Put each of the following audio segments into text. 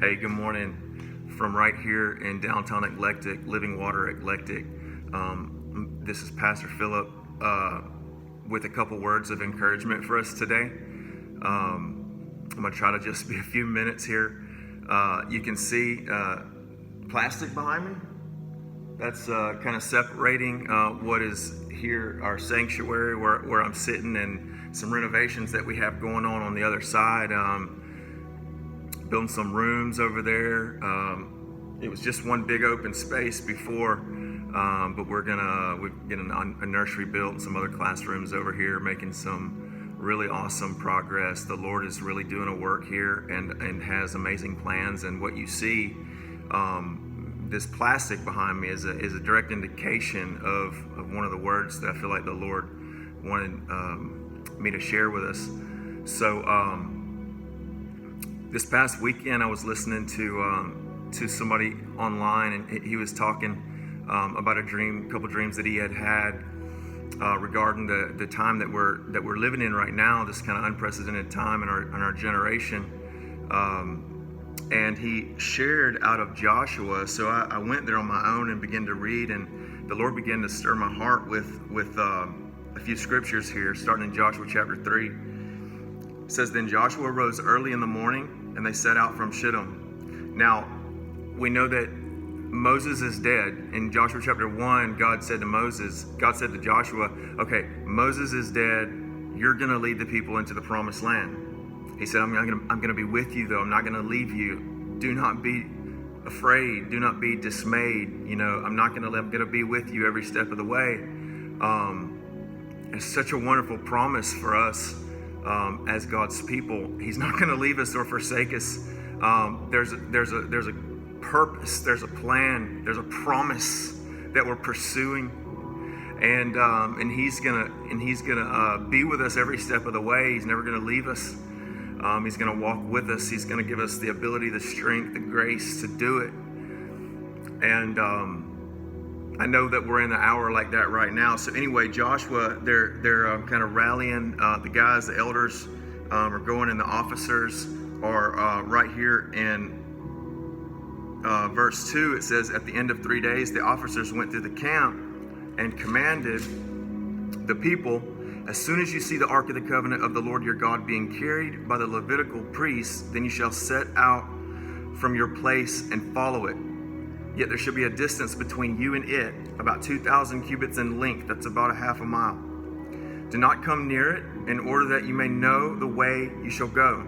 Hey, good morning from right here in downtown Eclectic, Living Water Eclectic. This is Pastor Philip with a couple words of encouragement for us today. I'm going to try to just be a few minutes here. You can see plastic behind me. That's kind of separating what is here, our sanctuary, where I'm sitting, and some renovations that we have going on the other side. Building some rooms over there. It was just one big open space before, but we're getting a nursery built and some other classrooms over here, making some really awesome progress. The Lord is really doing a work here and has amazing plans. And what you see, this plastic behind me is a direct indication of one of the words that I feel like the Lord wanted me to share with us. So this past weekend, I was listening to somebody online, and he was talking about a couple dreams that he had regarding the time that we're living in right now, this kind of unprecedented time in our generation. And he shared out of Joshua. So I went there on my own and began to read, and the Lord began to stir my heart with a few scriptures here, starting in Joshua chapter 3. It says, "Then Joshua rose early in the morning, and they set out from Shittim." Now, we know that Moses is dead. In Joshua chapter 1, God said to Joshua, okay, Moses is dead. You're going to lead the people into the promised land. He said, I'm going to be with you, though. I'm not going to leave you. Do not be afraid. Do not be dismayed. I'm going to be with you every step of the way. It's such a wonderful promise for us. As God's people, He's not going to leave us or forsake us. There's a purpose, there's a plan, there's a promise that we're pursuing, and He's gonna be with us every step of the way. He's never going to leave us. He's going to walk with us. He's going to give us the ability, the strength, the grace to do it. And I know that we're in an hour like that right now. So anyway, Joshua, they're kind of rallying the guys, the elders are going, and the officers are right here in verse 2. It says, "At the end of 3 days, the officers went through the camp and commanded the people, as soon as you see the Ark of the Covenant of the Lord your God being carried by the Levitical priests, then you shall set out from your place and follow it. Yet there should be a distance between you and it, about 2,000 cubits in length. That's about a half a mile. Do not come near it, in order that you may know the way you shall go,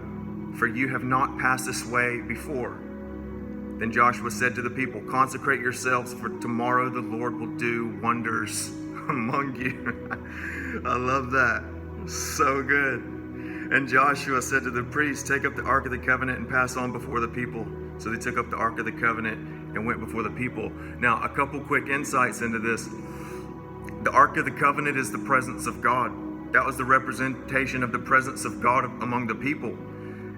for you have not passed this way before." Then Joshua said to the people, "Consecrate yourselves, for tomorrow the Lord will do wonders among you." I love that. So good. "And Joshua said to the priests, Take up the Ark of the Covenant and pass on before the people. So they took up the Ark of the Covenant and went before the people." Now, a couple quick insights into this. The Ark of the Covenant is the presence of God. That was the representation of the presence of God among the people.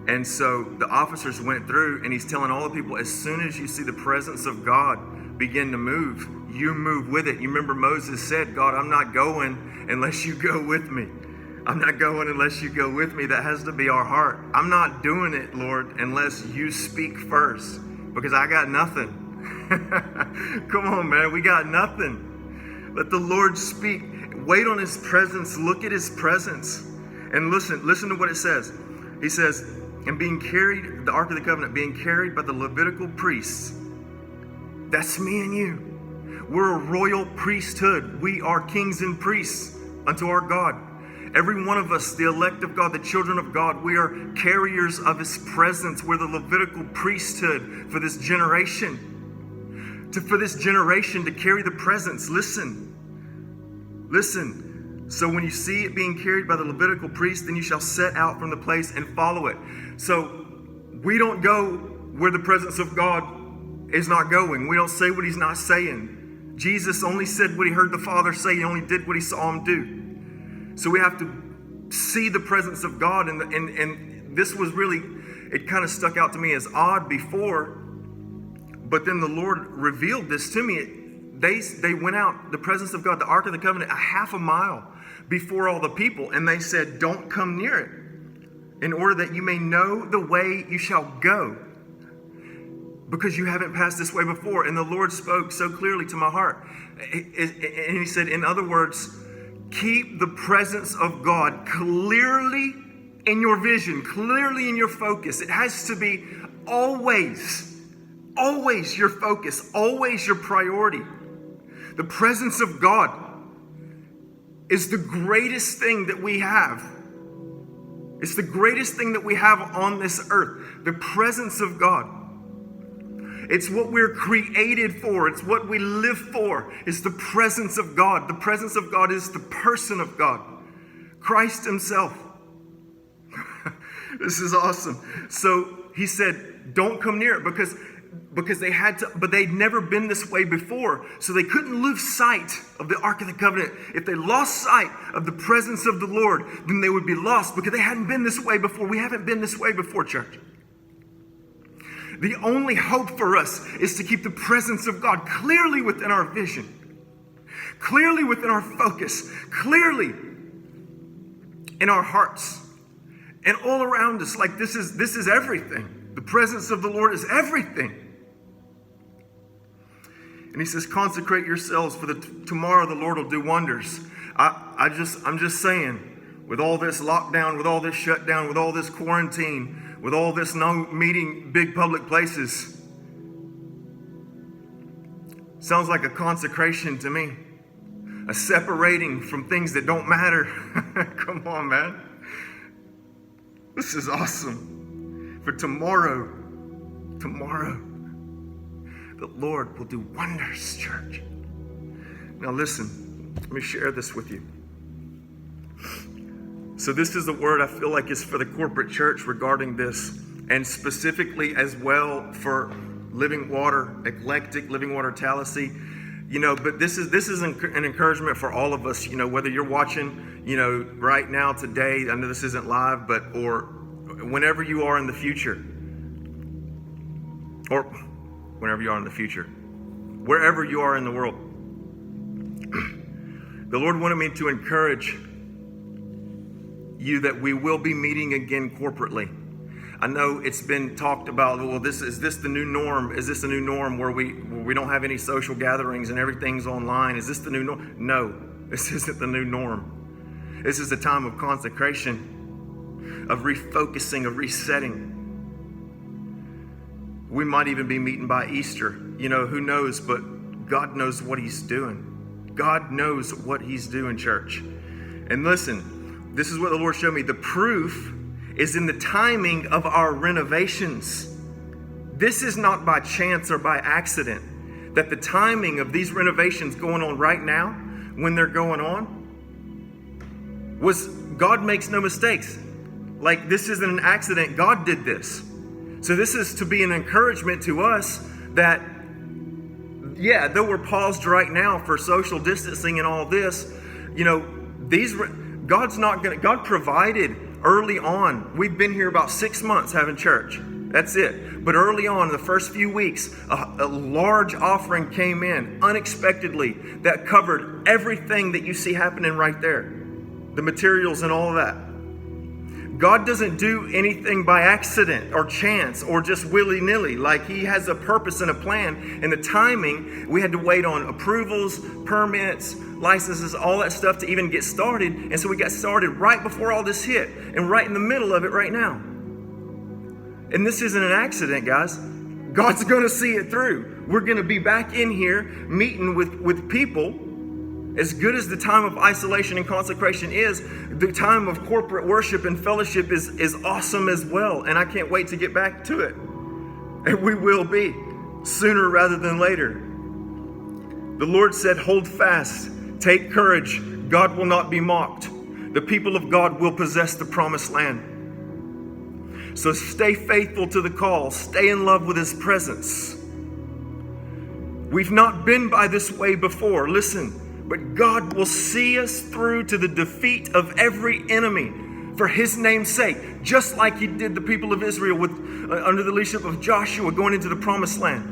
And so the officers went through, and he's telling all the people, as soon as you see the presence of God begin to move, you move with it. You remember Moses said, "God, I'm not going unless you go with me. I'm not going unless you go with me." That has to be our heart. I'm not doing it, Lord, unless you speak first, because I got nothing. Come on, man. We got nothing. Let the Lord speak. Wait on His presence. Look at His presence. And listen to what it says. He says, "And being carried, the Ark of the Covenant, being carried by the Levitical priests." That's me and you. We're a royal priesthood. We are kings and priests unto our God. Every one of us, the elect of God, the children of God, we are carriers of His presence. We're the Levitical priesthood for this generation. For this generation to carry the presence. Listen. "So when you see it being carried by the Levitical priest, then you shall set out from the place and follow it." So we don't go where the presence of God is not going. We don't say what He's not saying. Jesus only said what He heard the Father say. He only did what He saw Him do. So we have to see the presence of God. And this was really, it kind of stuck out to me as odd before. But then the Lord revealed this to me. They went out, the presence of God, the Ark of the Covenant, a half a mile before all the people. And they said, "Don't come near it, in order that you may know the way you shall go." because you haven't passed this way before. And the Lord spoke so clearly to my heart. And he said, in other words, keep the presence of God clearly in your vision, clearly in your focus. It has to be always your focus, always your priority. The presence of God is the greatest thing that we have. It's the greatest thing that we have on this earth. The presence of God. It's what we're created for. It's what we live for. It's the presence of God. The presence of God is the person of God. Christ himself. This is awesome. So he said, don't come near it because they had to, but they'd never been this way before. So they couldn't lose sight of the Ark of the Covenant. If they lost sight of the presence of the Lord, then they would be lost because they hadn't been this way before. We haven't been this way before, church. The only hope for us is to keep the presence of God clearly within our vision, clearly within our focus, clearly in our hearts and all around us. Like this is everything. The presence of the Lord is everything. And he says, consecrate yourselves for tomorrow the Lord will do wonders. I'm just saying, with all this lockdown, with all this shutdown, with all this quarantine, with all this no meeting big public places, sounds like a consecration to me. A separating from things that don't matter. Come on, man. This is awesome. For tomorrow, the Lord will do wonders, church. Now listen, let me share this with you. So this is the word I feel like is for the corporate church regarding this, and specifically as well for Living Water, Eclectic, Living Water Tallahassee. But this is an encouragement for all of us, whether you're watching, right now, today, I know this isn't live, or whenever you are in the future, wherever you are in the world. The Lord wanted me to encourage you that we will be meeting again corporately. I know it's been talked about, well, is this the new norm? Is this the new norm where we don't have any social gatherings and everything's online? Is this the new norm? No, this isn't the new norm. This is a time of consecration, of refocusing, of resetting. We might even be meeting by Easter. Who knows? But God knows what he's doing. God knows what he's doing, church. And listen, this is what the Lord showed me. The proof is in the timing of our renovations. This is not by chance or by accident that the timing of these renovations going on right now, when they're going on, was God makes no mistakes. Like this isn't an accident. God did this. So this is to be an encouragement to us that, yeah, though we're paused right now for social distancing and all this, God provided early on. We've been here about 6 months having church. That's it. But early on, the first few weeks, a large offering came in unexpectedly that covered everything that you see happening right there. The materials and all of that. God doesn't do anything by accident or chance or just willy-nilly. Like he has a purpose and a plan. And the timing, we had to wait on approvals, permits, licenses, all that stuff to even get started. And so we got started right before all this hit and right in the middle of it right now. And this isn't an accident, guys. God's going to see it through. We're going to be back in here meeting with people. As good as the time of isolation and consecration is, the time of corporate worship and fellowship is awesome as well. And I can't wait to get back to it. And we will be sooner rather than later. The Lord said, hold fast, take courage. God will not be mocked. The people of God will possess the promised land. So stay faithful to the call. Stay in love with his presence. We've not been by this way before. Listen. But God will see us through to the defeat of every enemy for his name's sake, just like he did the people of Israel under the leadership of Joshua going into the promised land.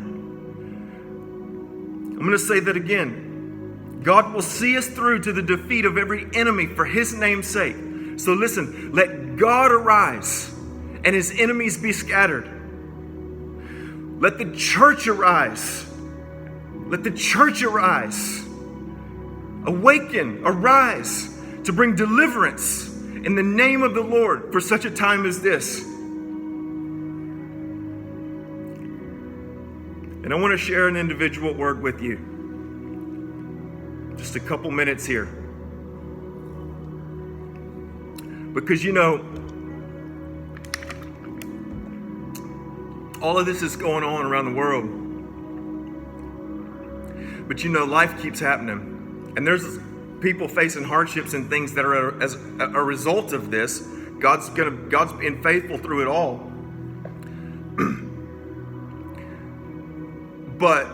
I'm going to say that again. God will see us through to the defeat of every enemy for his name's sake. So listen, let God arise and his enemies be scattered. Let the church arise. Let the church arise. Awaken, arise to bring deliverance in the name of the Lord for such a time as this. And I want to share an individual word with you. Just a couple minutes here. Because you know, all of this is going on around the world. But you know, life keeps happening. And there's people facing hardships and things that are as a result of this. God's being faithful through it all. But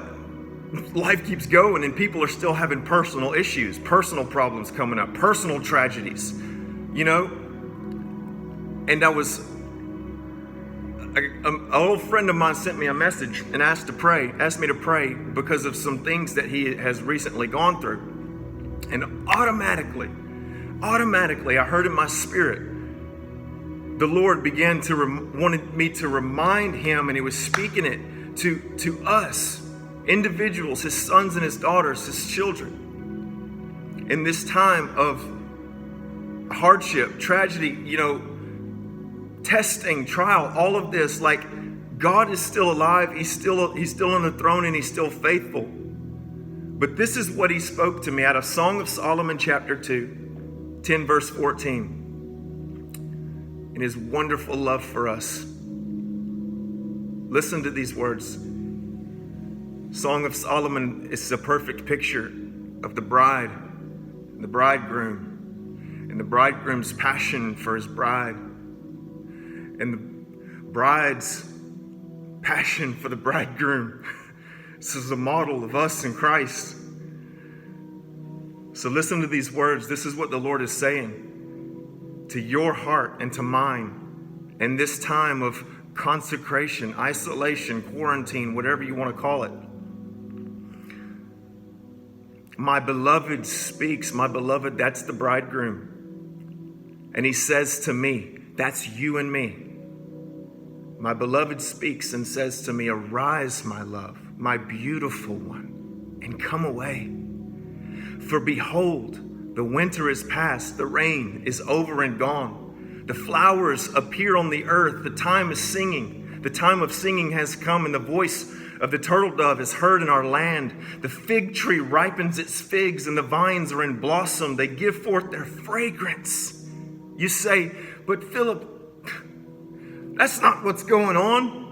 life keeps going and people are still having personal issues, personal problems coming up, personal tragedies, you know? And an old friend of mine sent me a message and asked me to pray because of some things that he has recently gone through. And automatically, I heard in my spirit, the Lord wanted me to remind him, and he was speaking it to us, individuals, his sons and his daughters, his children, in this time of hardship, tragedy, you know, testing, trial, all of this. Like, God is still alive. He's still on the throne, and he's still faithful. But this is what he spoke to me out of Song of Solomon chapter 2, 10 verse 14. In his wonderful love for us. Listen to these words. Song of Solomon is a perfect picture of the bride and the bridegroom and the bridegroom's passion for his bride and the bride's passion for the bridegroom. This is a model of us in Christ. So listen to these words. This is what the Lord is saying to your heart and to mine in this time of consecration, isolation, quarantine, whatever you want to call it. My beloved speaks. My beloved, that's the bridegroom. And he says to me, that's you and me. My beloved speaks and says to me, arise, my love, my beautiful one, and come away. For behold, the winter is past, the rain is over and gone. The flowers appear on the earth, the time of singing has come, and the voice of the turtle dove is heard in our land. The fig tree ripens its figs, and the vines are in blossom. They give forth their fragrance. You say, but Philip, that's not what's going on.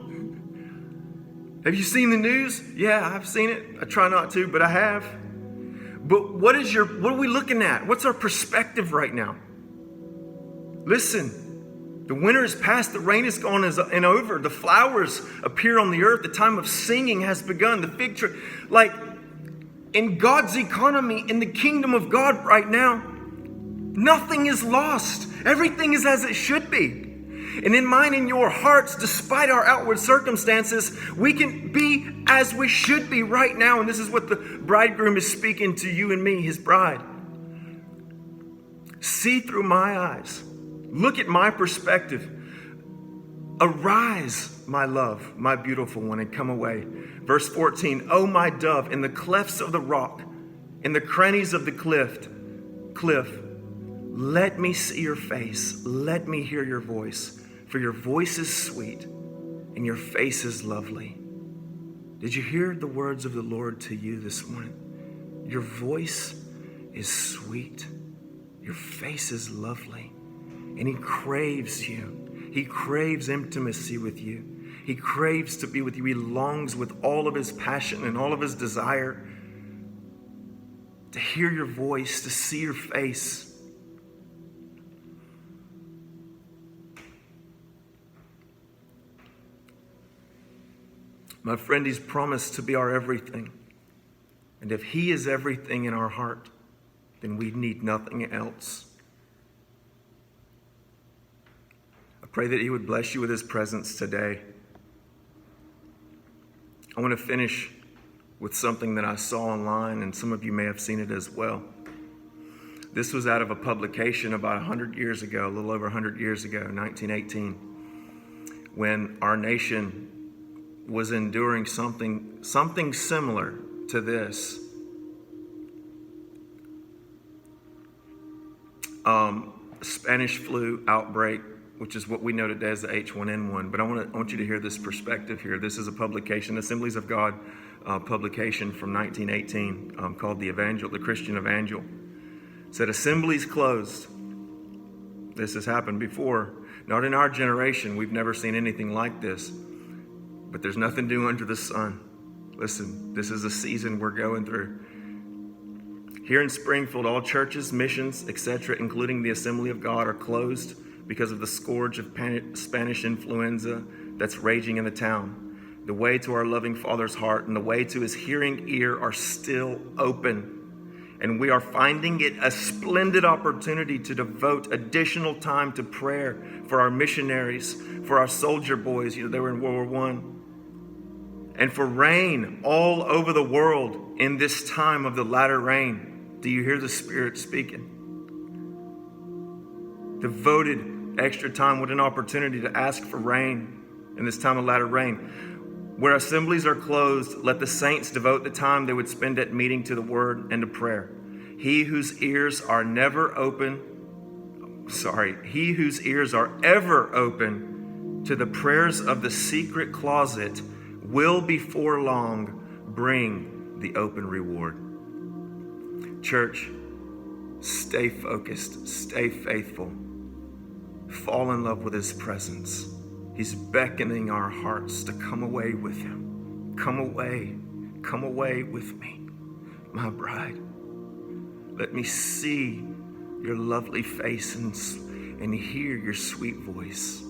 Have you seen the news? Yeah, I've seen it. I try not to, but I have. But what are we looking at? What's our perspective right now? Listen, the winter is past, the rain is gone and over. The flowers appear on the earth. The time of singing has begun. The fig tree, like in God's economy, in the kingdom of God right now, nothing is lost. Everything is as it should be. And in mine and your hearts, despite our outward circumstances, we can be as we should be right now. And this is what the bridegroom is speaking to you and me, his bride. See through my eyes. Look at my perspective. Arise, my love, my beautiful one, and come away. Verse 14, O my dove, in the clefts of the rock, in the crannies of the cliff, let me see your face. Let me hear your voice. For your voice is sweet and your face is lovely. Did you hear the words of the Lord to you this morning? Your voice is sweet. Your face is lovely. And he craves you. He craves intimacy with you. He craves to be with you. He longs with all of his passion and all of his desire to hear your voice, to see your face. My friend, he's promised to be our everything. And if he is everything in our heart, then we need nothing else. I pray that he would bless you with his presence today. I want to finish with something that I saw online, and some of you may have seen it as well. This was out of a publication about 100 years ago, a little over 100 years ago, 1918, when our nation was enduring something similar to this. Spanish flu outbreak, which is what we know today as the H1N1. But I want you to hear this perspective here. This is a publication, Assemblies of God publication from 1918 called the Christian Evangel. It said, assemblies closed. This has happened before. Not in our generation. We've never seen anything like this. But there's nothing new under the sun. Listen, this is a season we're going through. Here in Springfield, all churches, missions, etc., including the Assembly of God, are closed because of the scourge of Spanish influenza that's raging in the town. The way to our loving Father's heart and the way to his hearing ear are still open. And we are finding it a splendid opportunity to devote additional time to prayer for our missionaries, for our soldier boys. They were in World War I. And for rain all over the world in this time of the latter rain. Do you hear the Spirit speaking? Devoted extra time with an opportunity to ask for rain in this time of latter rain. Where assemblies are closed, let the saints devote the time they would spend at meeting to the word and to prayer. He whose ears are ever open to the prayers of the secret closet will before long bring the open reward. Church, stay focused, stay faithful, fall in love with his presence. He's beckoning our hearts to come away with him. Come away with me, my bride. Let me see your lovely face and hear your sweet voice.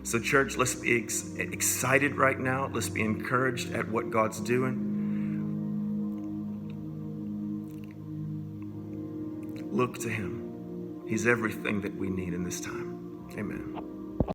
So church, let's be excited right now. Let's be encouraged at what God's doing. Look to him. He's everything that we need in this time. Amen.